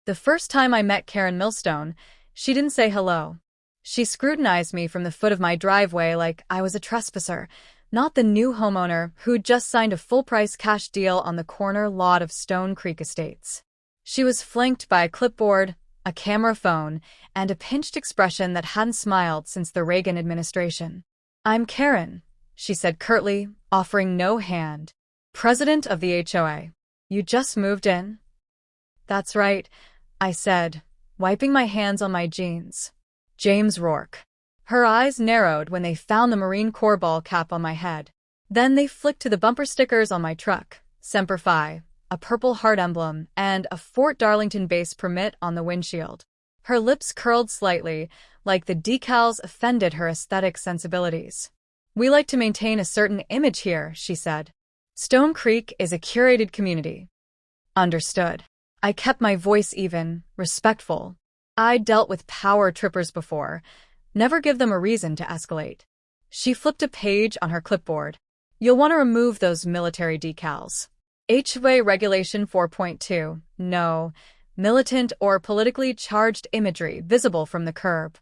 The first time I met Karen Millstone, she didn't say hello. She scrutinized me from the foot of my driveway like I was a trespasser, not the new homeowner who'd just signed a full-price cash deal on the corner lot of Stone Creek Estates. She was flanked by a clipboard, a camera phone, and a pinched expression that hadn't smiled since the Reagan administration. "I'm Karen," she said curtly, offering no hand. "President of the HOA. You just moved in?" "That's right," I said, wiping my hands on my jeans. James Rourke. Her eyes narrowed when they found the Marine Corps ball cap on my head. Then they flicked to the bumper stickers on my truck, Semper Fi, a Purple Heart emblem, and a Fort Darlington base permit on the windshield. Her lips curled slightly, like the decals offended her aesthetic sensibilities. "We like to maintain a certain image here," she said. "Stone Creek is a curated community." "Understood." I kept my voice even, respectful. I'd dealt with power trippers before. Never give them a reason to escalate. She flipped a page on her clipboard. "You'll want to remove those military decals. HOA Regulation 4.2. No militant or politically charged imagery visible from the curb."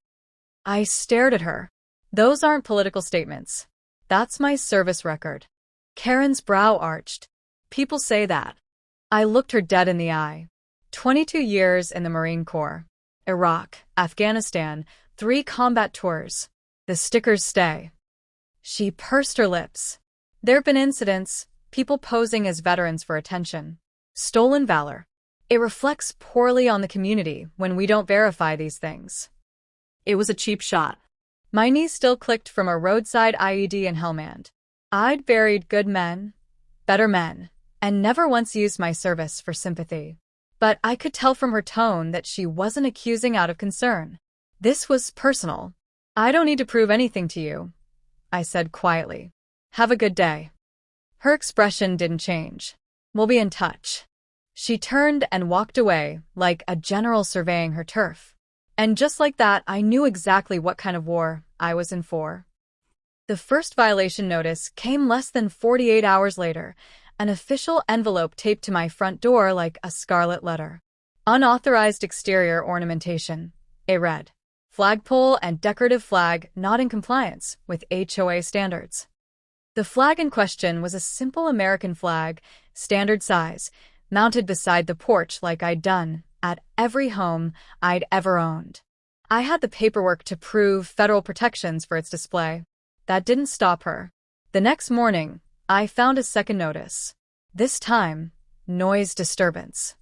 I stared at her. "Those aren't political statements. That's my service record." Karen's brow arched. "People say that." I looked her dead in the eye. 22 years in the Marine Corps. Iraq, Afghanistan, 3 combat tours. The stickers stay. She pursed her lips. "There've been incidents, people posing as veterans for attention. Stolen valor. It reflects poorly on the community when we don't verify these things." It was a cheap shot. My knee still clicked from a roadside IED in Helmand. I'd buried good men, better men, and never once used my service for sympathy. But I could tell from her tone that she wasn't accusing out of concern. This was personal. "I don't need to prove anything to you," I said quietly. "Have a good day." Her expression didn't change. "We'll be in touch." She turned and walked away, like a general surveying her turf. And just like that, I knew exactly what kind of war I was in for. The first violation notice came less than 48 hours later, an official envelope taped to my front door like a scarlet letter. "Unauthorized exterior ornamentation," it read. "Flagpole and decorative flag not in compliance with HOA standards." The flag in question was a simple American flag, standard size, mounted beside the porch like I'd done at every home I'd ever owned. I had the paperwork to prove federal protections for its display. That didn't stop her. The next morning, I found a second notice. This time, noise disturbance.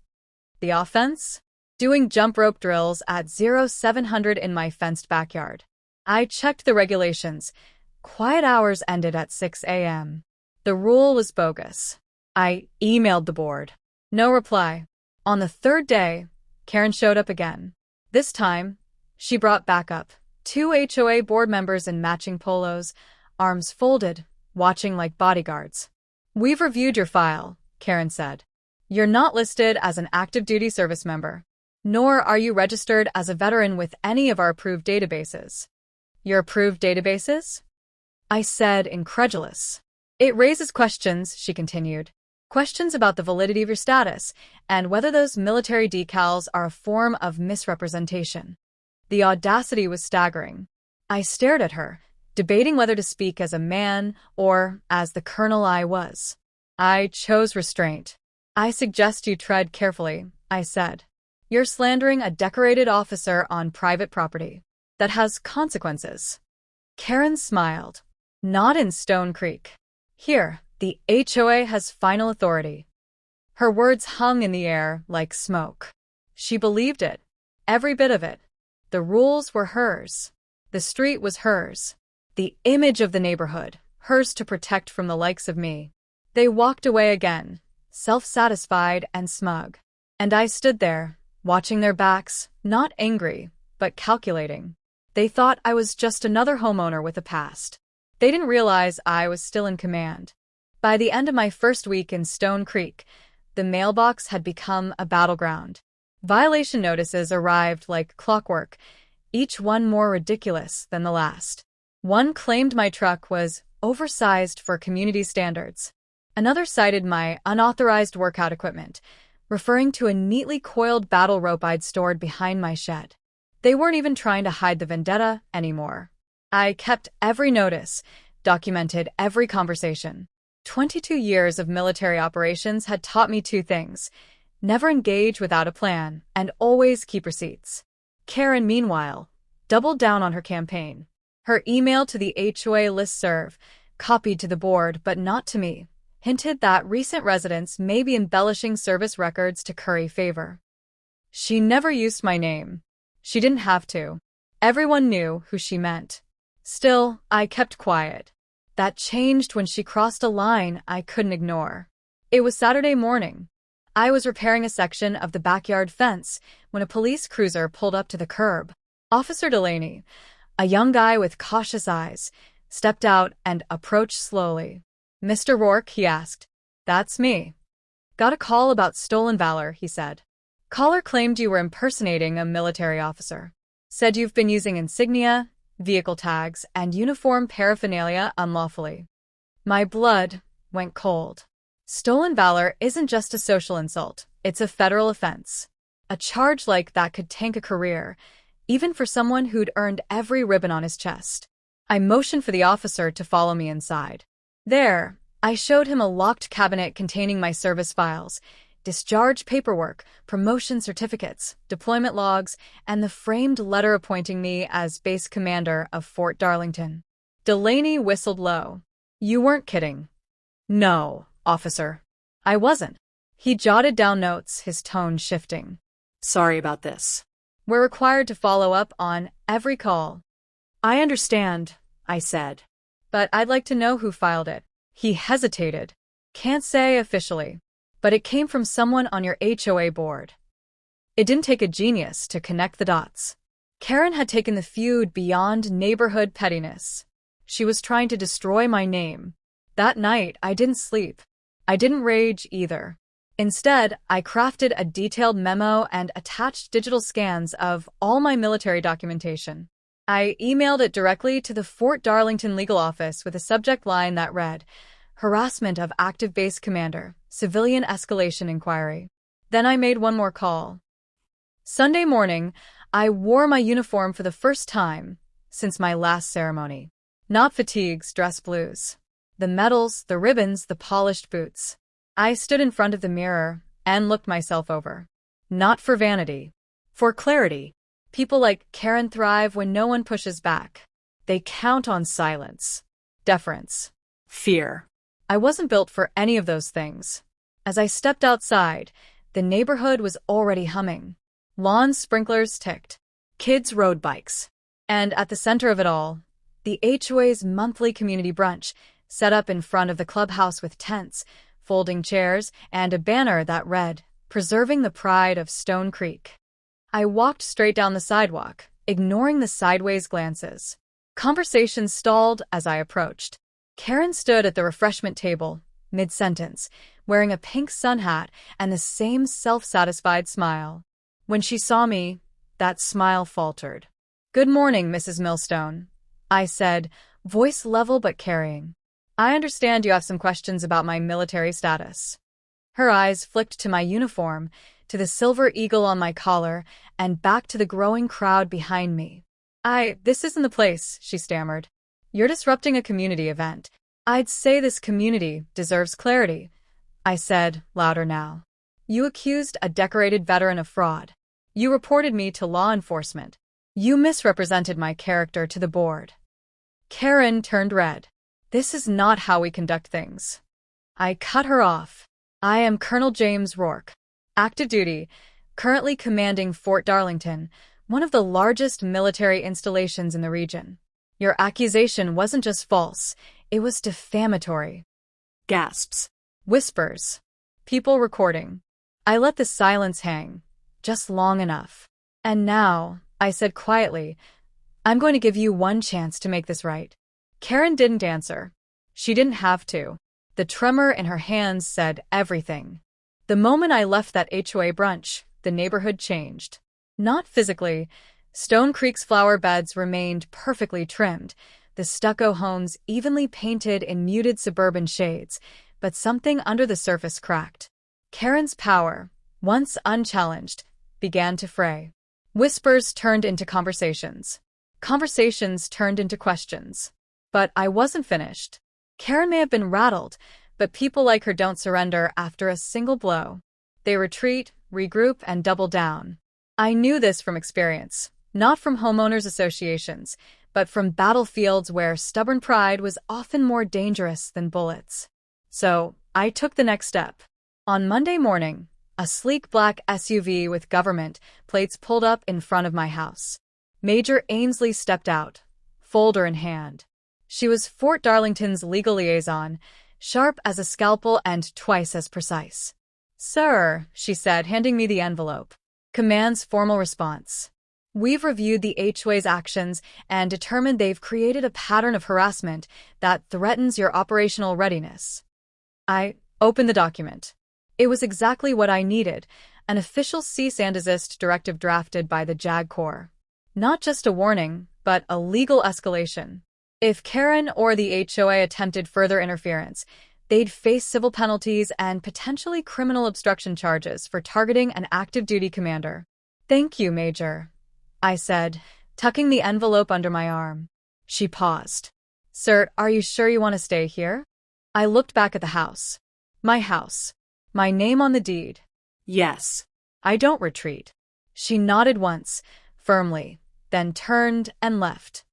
The offense? Doing jump rope drills at 0700 in my fenced backyard. I checked the regulations. Quiet hours ended at 6 a.m. The rule was bogus. I emailed the board. No reply. On the third day, Karen showed up again. This time, she brought backup. 2 HOA board members in matching polos, arms folded, watching like bodyguards. "We've reviewed your file," Karen said. "You're not listed as an active duty service member, nor are you registered as a veteran with any of our approved databases." "Your approved databases?" I said, incredulous. "It raises questions," she continued. "Questions about the validity of your status and whether those military decals are a form of misrepresentation." The audacity was staggering. I stared at her, debating whether to speak as a man or as the colonel I was. I chose restraint. "I suggest you tread carefully," I said. "You're slandering a decorated officer on private property. That has consequences." Karen smiled. "Not in Stone Creek. Here, the HOA has final authority." Her words hung in the air like smoke. She believed it. Every bit of it. The rules were hers. The street was hers. The image of the neighborhood, hers to protect from the likes of me. They walked away again, self-satisfied and smug. And I stood there, watching their backs, not angry, but calculating. They thought I was just another homeowner with a past. They didn't realize I was still in command. By the end of my first week in Stone Creek, the mailbox had become a battleground. Violation notices arrived like clockwork, each one more ridiculous than the last. One claimed my truck was oversized for community standards. Another cited my unauthorized workout equipment, referring to a neatly coiled battle rope I'd stored behind my shed. They weren't even trying to hide the vendetta anymore. I kept every notice, documented every conversation. 22 years of military operations had taught me two things: never engage without a plan, and always keep receipts. Karen, meanwhile, doubled down on her campaign. Her email to the HOA listserv, copied to the board but not to me, hinted that recent residents may be embellishing service records to curry favor. She never used my name. She didn't have to. Everyone knew who she meant. Still, I kept quiet. That changed when she crossed a line I couldn't ignore. It was Saturday morning. I was repairing a section of the backyard fence when a police cruiser pulled up to the curb. Officer Delaney, a young guy with cautious eyes, stepped out and approached slowly. "Mr. Rourke," he asked. "That's me." "Got a call about stolen valor," he said. "Caller claimed you were impersonating a military officer. Said you've been using insignia, vehicle tags, and uniform paraphernalia unlawfully." My blood went cold. Stolen valor isn't just a social insult, it's a federal offense. A charge like that could tank a career, even for someone who'd earned every ribbon on his chest. I motioned for the officer to follow me inside. There, I showed him a locked cabinet containing my service files, discharge paperwork, promotion certificates, deployment logs, and the framed letter appointing me as base commander of Fort Darlington. Delaney whistled low. "You weren't kidding." "No, officer. I wasn't." He jotted down notes, his tone shifting. "Sorry about this. We're required to follow up on every call." "I understand," I said. "But I'd like to know who filed it." He hesitated. "Can't say officially, but it came from someone on your HOA board." It didn't take a genius to connect the dots. Karen had taken the feud beyond neighborhood pettiness. She was trying to destroy my name. That night, I didn't sleep. I didn't rage either. Instead, I crafted a detailed memo and attached digital scans of all my military documentation. I emailed it directly to the Fort Darlington legal office with a subject line that read, "Harassment of active base commander, civilian escalation inquiry." Then I made one more call. Sunday morning, I wore my uniform for the first time since my last ceremony. Not fatigues, dress blues. The medals, the ribbons, the polished boots. I stood in front of the mirror and looked myself over. Not for vanity. For clarity. People like Karen thrive when no one pushes back. They count on silence, deference, fear. I wasn't built for any of those things. As I stepped outside, the neighborhood was already humming. Lawn sprinklers ticked. Kids rode bikes. And at the center of it all, the HOA's monthly community brunch, set up in front of the clubhouse with tents, folding chairs, and a banner that read, "Preserving the Pride of Stone Creek." I walked straight down the sidewalk, ignoring the sideways glances. Conversation stalled as I approached. Karen stood at the refreshment table, mid-sentence, wearing a pink sun hat and the same self-satisfied smile. When she saw me, that smile faltered. "Good morning, Mrs. Millstone," I said, voice level but carrying. "I understand you have some questions about my military status." Her eyes flicked to my uniform, to the silver eagle on my collar, and back to the growing crowd behind me. This isn't the place," she stammered. "You're disrupting a community event. I'd say this community deserves clarity," I said, louder now. "You accused a decorated veteran of fraud. You reported me to law enforcement. You misrepresented my character to the board." Karen turned red. "This is not how we conduct things." I cut her off. "I am Colonel James Rourke, active duty, currently commanding Fort Darlington, one of the largest military installations in the region. Your accusation wasn't just false, it was defamatory." Gasps. Whispers. People recording. I let the silence hang, just long enough. "And now," I said quietly, "I'm going to give you one chance to make this right." Karen didn't answer. She didn't have to. The tremor in her hands said everything. The moment I left that HOA brunch, the neighborhood changed. Not physically. Stone Creek's flower beds remained perfectly trimmed, the stucco homes evenly painted in muted suburban shades, but something under the surface cracked. Karen's power, once unchallenged, began to fray. Whispers turned into conversations. Conversations turned into questions. But I wasn't finished. Karen may have been rattled, but people like her don't surrender after a single blow. They retreat, regroup, and double down. I knew this from experience, not from homeowners associations, but from battlefields where stubborn pride was often more dangerous than bullets. So, I took the next step. On Monday morning, a sleek black SUV with government plates pulled up in front of my house. Major Ainsley stepped out, folder in hand. She was Fort Darlington's legal liaison, sharp as a scalpel and twice as precise. "Sir," she said, handing me the envelope. Command's formal response. "We've reviewed the HOA's actions and determined they've created a pattern of harassment that threatens your operational readiness." I opened the document. It was exactly what I needed, an official cease and desist directive drafted by the JAG Corps. Not just a warning, but a legal escalation. If Karen or the HOA attempted further interference, they'd face civil penalties and potentially criminal obstruction charges for targeting an active duty commander. "Thank you, Major," I said, tucking the envelope under my arm. She paused. "Sir, are you sure you want to stay here?" I looked back at the house. My house. My name on the deed. "Yes. I don't retreat." She nodded once, firmly, then turned and left.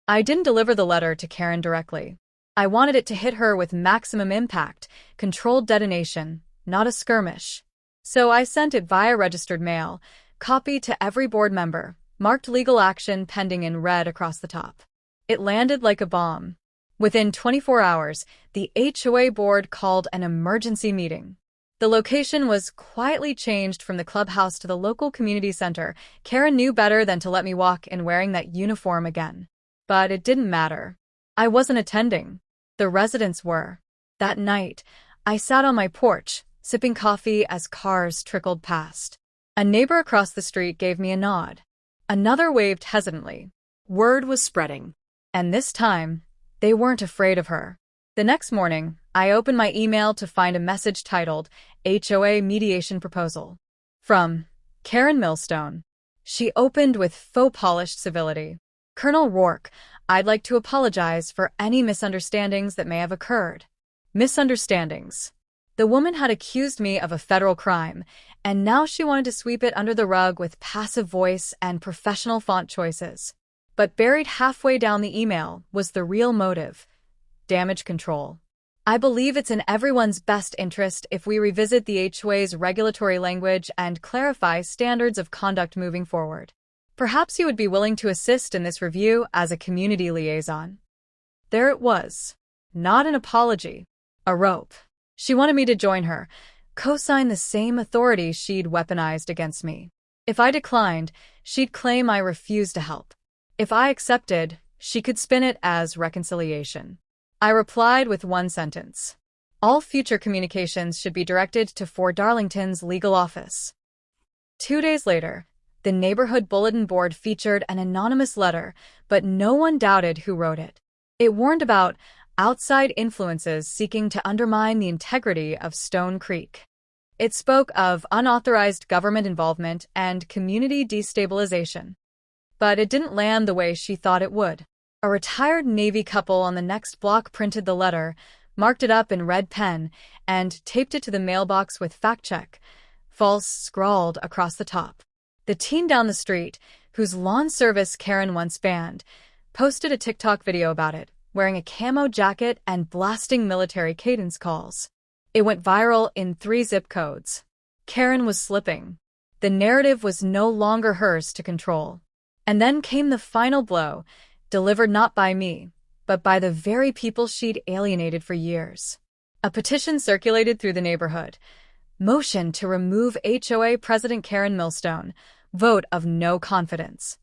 I didn't deliver the letter to Karen directly. I wanted it to hit her with maximum impact, controlled detonation, not a skirmish. So I sent it via registered mail, copy to every board member, marked legal action pending in red across the top. It landed like a bomb. Within 24 hours, the HOA board called an emergency meeting. The location was quietly changed from the clubhouse to the local community center. Karen knew better than to let me walk in wearing that uniform again. But it didn't matter. I wasn't attending. The residents were. That night, I sat on my porch, sipping coffee as cars trickled past. A neighbor across the street gave me a nod. Another waved hesitantly. Word was spreading. And this time, they weren't afraid of her. The next morning, I opened my email to find a message titled HOA Mediation Proposal. From Karen Millstone. She opened with faux-polished civility. "Colonel Rourke, I'd like to apologize for any misunderstandings that may have occurred." Misunderstandings. The woman had accused me of a federal crime, and now she wanted to sweep it under the rug with passive voice and professional font choices. But buried halfway down the email was the real motive: damage control. "I believe it's in everyone's best interest if we revisit the HOA's regulatory language and clarify standards of conduct moving forward. Perhaps you would be willing to assist in this review as a community liaison." There it was. Not an apology. A rope. She wanted me to join her, co-sign the same authority she'd weaponized against me. If I declined, she'd claim I refused to help. If I accepted, she could spin it as reconciliation. I replied with one sentence. All future communications should be directed to Fort Darlington's legal office. 2 days later, the neighborhood bulletin board featured an anonymous letter, but no one doubted who wrote it. It warned about outside influences seeking to undermine the integrity of Stone Creek. It spoke of unauthorized government involvement and community destabilization. But it didn't land the way she thought it would. A retired Navy couple on the next block printed the letter, marked it up in red pen, and taped it to the mailbox with fact check, false scrawled across the top. The teen down the street, whose lawn service Karen once banned, posted a TikTok video about it, wearing a camo jacket and blasting military cadence calls. It went viral in 3 zip codes. Karen was slipping. The narrative was no longer hers to control. And then came the final blow, delivered not by me, but by the very people she'd alienated for years. A petition circulated through the neighborhood. Motion to remove HOA President Karen Millstone. Vote of no confidence.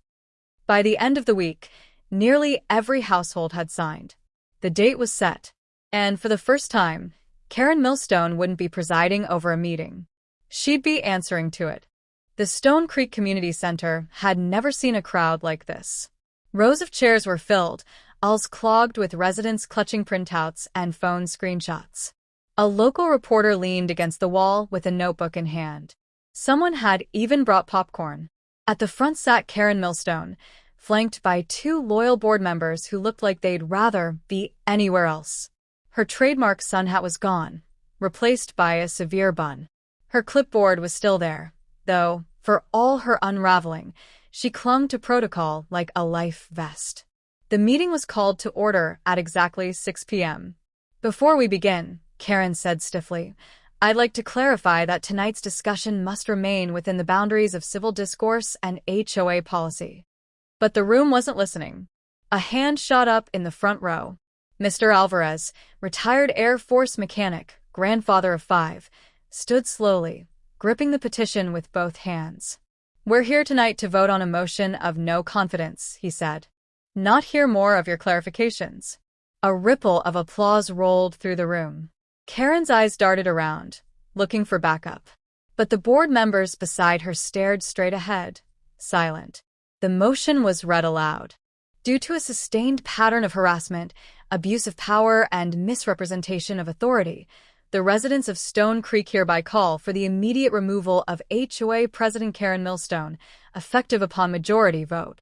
By the end of the week, nearly every household had signed. The date was set, and for the first time, Karen Millstone wouldn't be presiding over a meeting. She'd be answering to it. The Stone Creek Community Center had never seen a crowd like this. Rows of chairs were filled, aisles clogged with residents clutching printouts and phone screenshots. A local reporter leaned against the wall with a notebook in hand. Someone had even brought popcorn. At the front sat Karen Millstone, flanked by two loyal board members who looked like they'd rather be anywhere else. Her trademark sun hat was gone, replaced by a severe bun. Her clipboard was still there, though, for all her unraveling, she clung to protocol like a life vest. The meeting was called to order at exactly 6 p.m. "Before we begin," Karen said stiffly, "I'd like to clarify that tonight's discussion must remain within the boundaries of civil discourse and HOA policy." But the room wasn't listening. A hand shot up in the front row. Mr. Alvarez, retired Air Force mechanic, grandfather of 5, stood slowly, gripping the petition with both hands. "We're here tonight to vote on a motion of no confidence," he said. "Not hear more of your clarifications." A ripple of applause rolled through the room. Karen's eyes darted around, looking for backup. But the board members beside her stared straight ahead, silent. The motion was read aloud. Due to a sustained pattern of harassment, abuse of power, and misrepresentation of authority, the residents of Stone Creek hereby call for the immediate removal of HOA President Karen Millstone, effective upon majority vote.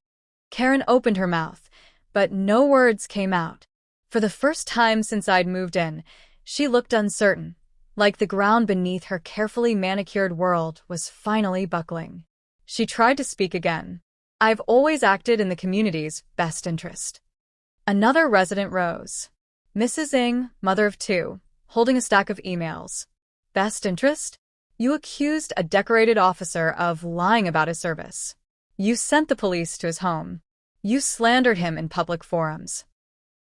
Karen opened her mouth, but no words came out. For the first time since I'd moved in, she looked uncertain, like the ground beneath her carefully manicured world was finally buckling. She tried to speak again. "I've always acted in the community's best interest." Another resident rose. Mrs. Ng, mother of 2, holding a stack of emails. "Best interest? You accused a decorated officer of lying about his service. You sent the police to his home. You slandered him in public forums."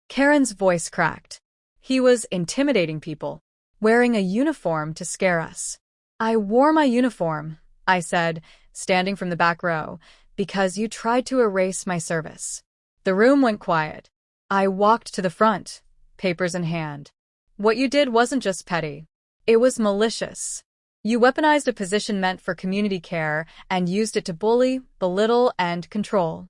Karen's voice cracked. "He was intimidating people, wearing a uniform to scare us." "I wore my uniform," I said, standing from the back row, "because you tried to erase my service." The room went quiet. I walked to the front, papers in hand. "What you did wasn't just petty. It was malicious. You weaponized a position meant for community care and used it to bully, belittle, and control."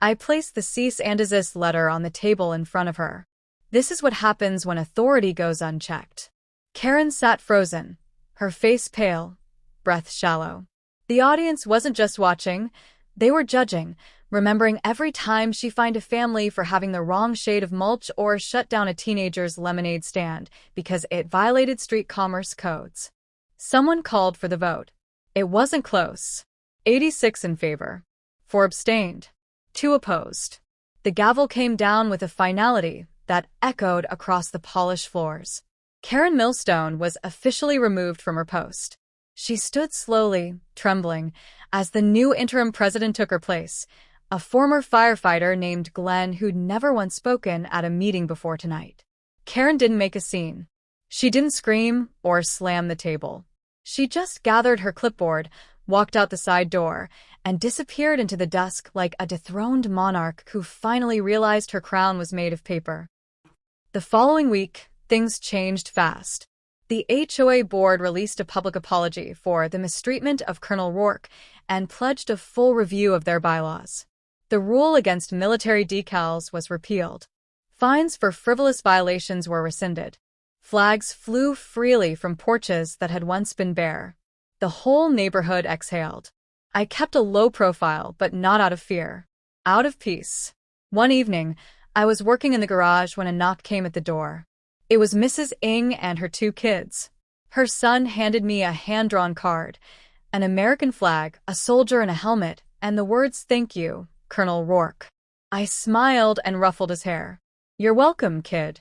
I placed the cease and desist letter on the table in front of her. This is what happens when authority goes unchecked. Karen sat frozen, her face pale, breath shallow. The audience wasn't just watching, they were judging, remembering every time she fined a family for having the wrong shade of mulch or shut down a teenager's lemonade stand because it violated street commerce codes. Someone called for the vote. It wasn't close. 86 in favor. 4 abstained. 2 opposed. The gavel came down with a finality that echoed across the polished floors. Karen Millstone was officially removed from her post. She stood slowly, trembling, as the new interim president took her place, a former firefighter named Glenn who'd never once spoken at a meeting before tonight. Karen didn't make a scene. She didn't scream or slam the table. She just gathered her clipboard, walked out the side door, and disappeared into the dusk like a dethroned monarch who finally realized her crown was made of paper. The following week, things changed fast. The HOA board released a public apology for the mistreatment of Colonel Rourke and pledged a full review of their bylaws. The rule against military decals was repealed. Fines for frivolous violations were rescinded. Flags flew freely from porches that had once been bare. The whole neighborhood exhaled. I kept a low profile, but not out of fear. Out of peace. One evening, I was working in the garage when a knock came at the door. It was Mrs. Ng and her 2 kids. Her son handed me a hand-drawn card, an American flag, a soldier in a helmet, and the words, "Thank you, Colonel Rourke." I smiled and ruffled his hair. "You're welcome, kid."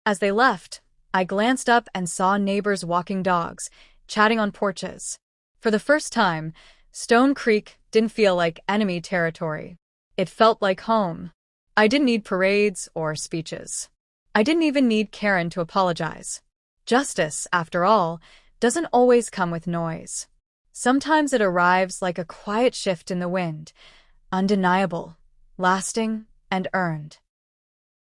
As they left, I glanced up and saw neighbors walking dogs, chatting on porches. For the first time, Stone Creek didn't feel like enemy territory. It felt like home. I didn't need parades or speeches. I didn't even need Karen to apologize. Justice, after all, doesn't always come with noise. Sometimes it arrives like a quiet shift in the wind, undeniable, lasting, and earned.